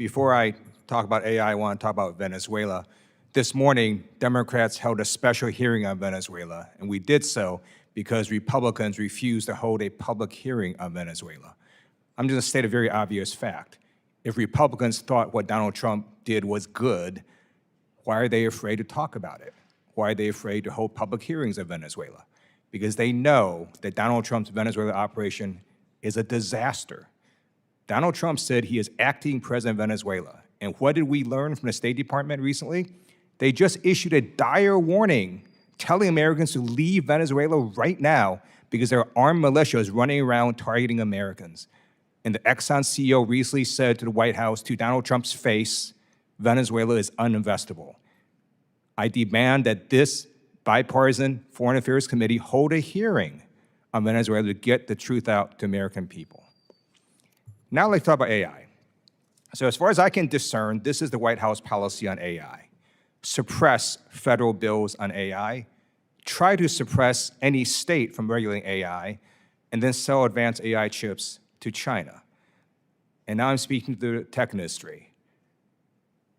Before I talk about AI, I want to talk about Venezuela. This morning, Democrats held a special hearing on Venezuela, and we did so because Republicans refused to hold a public hearing on Venezuela. I'm just going to state a very obvious fact. If Republicans thought what Donald Trump did was good, why are they afraid to talk about it? Why are they afraid to hold public hearings on Venezuela? Because they know that Donald Trump's Venezuela operation is a disaster. Donald Trump said he is acting president of Venezuela. And what did we learn from the State Department recently? They just issued a dire warning telling Americans to leave Venezuela right now because there are armed militias running around targeting Americans. And the Exxon CEO recently said to the White House, to Donald Trump's face, Venezuela is uninvestable. I demand that this bipartisan Foreign Affairs Committee hold a hearing on Venezuela to get the truth out to American people. Now let's talk about AI. So as far as I can discern, this is the White House policy on AI. Suppress federal bills on AI, try to suppress any state from regulating AI, and then sell advanced AI chips to China. And now I'm speaking to the tech industry.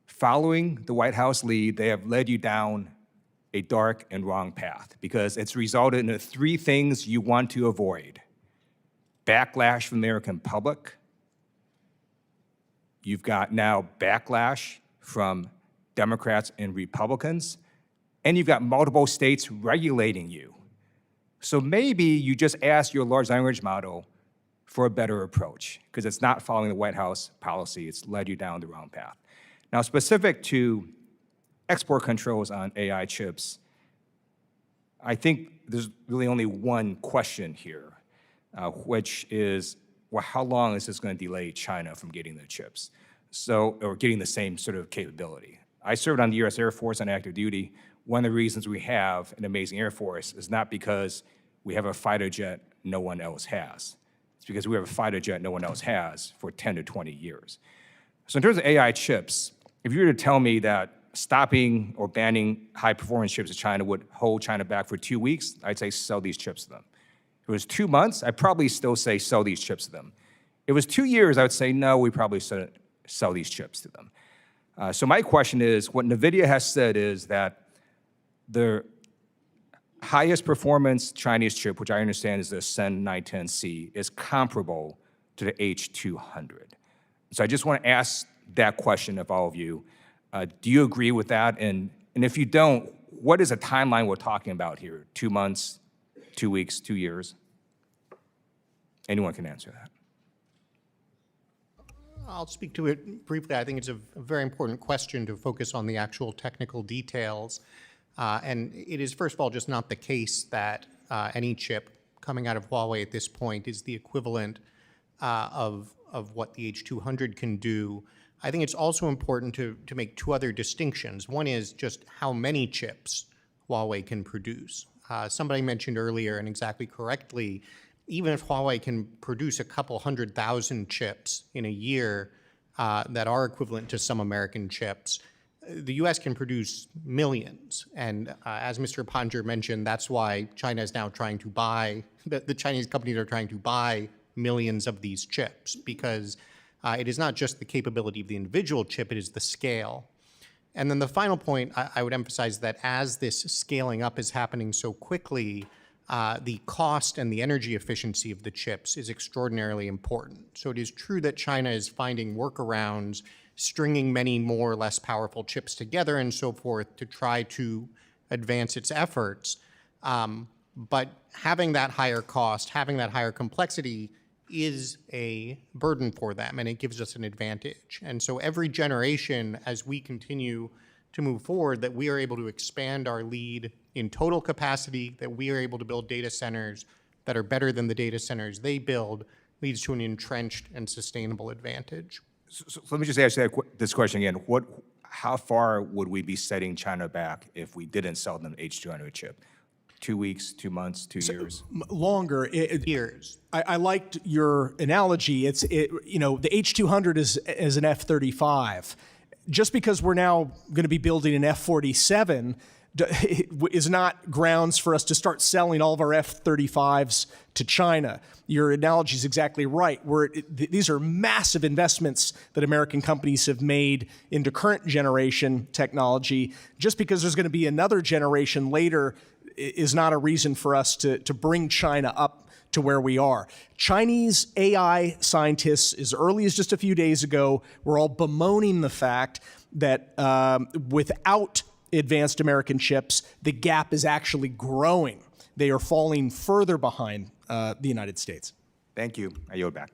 Following the White House lead, they have led you down a dark and wrong path because it's resulted in the three things you want to avoid. Backlash from the American public. You've got now backlash from Democrats and Republicans, and you've got multiple states regulating you. So maybe you just ask your large language model for a better approach, because it's not following the White House policy. It's led you down the wrong path. Now, specific to export controls on AI chips, I think there's really only one question here, which is, well, how long is this going to delay China from getting the chips? Or getting the same sort of capability. I served on the US Air Force on active duty. One of the reasons we have an amazing Air Force is not because we have a fighter jet no one else has. It's because we have a fighter jet no one else has for 10 to 20 years. So in terms of AI chips, if you were to tell me that stopping or banning high-performance chips to China would hold China back for 2 weeks, I'd say sell these chips to them. If it was 2 months, I'd probably still say sell these chips to them. If it was 2 years, I would say no, we probably shouldn't sell these chips to them. So my question is, what NVIDIA has said is that the highest performance Chinese chip, which I understand is the Sen 910C, is comparable to the H200. So I just want to ask that question of all of you. Do you agree with that? And if you don't, what is a timeline we're talking about here? 2 months, 2 weeks, 2 years? Anyone can answer that. I'll speak to it briefly. I think it's a very important question to focus on the actual technical details. And it is, first of all, just not the case that any chip coming out of Huawei at this point is the equivalent of what the H200 can do. I think it's also important to make two other distinctions. One is just how many chips Huawei can produce. Somebody mentioned earlier, and exactly correctly, even if Huawei can produce a couple 100,000 chips in a year that are equivalent to some American chips, the US can produce millions. And as Mr. Panjur mentioned, that's why China is now trying to buy, the Chinese companies are trying to buy millions of these chips, because it is not just the capability of the individual chip, it is the scale. And then the final point I would emphasize that as this scaling up is happening so quickly, the cost and the energy efficiency of the chips is extraordinarily important. So it is true that China is finding workarounds, stringing many more less powerful chips together and so forth to try to advance its efforts. But having that higher cost, having that higher complexity is a burden for them, and it gives us an advantage. And so every generation, as we continue to move forward, that we are able to expand our lead in total capacity, that we are able to build data centers that are better than the data centers they build, leads to an entrenched and sustainable advantage. So let me just ask this question again. How far would we be setting China back if we didn't sell them the H200 chip? 2 weeks, 2 months, 2 years? Longer. Years. I liked your analogy. You know, the H200 is an F-35. Just because we're now going to be building an F-47 is not grounds for us to start selling all of our F-35s to China. Your analogy is exactly right. These are massive investments that American companies have made into current generation technology. Just because there's going to be another generation later is not a reason for us to bring China up to where we are. Chinese AI scientists, as early as just a few days ago, were all bemoaning the fact that without advanced American chips, the gap is actually growing. They are falling further behind the United States. Thank you. I yield back.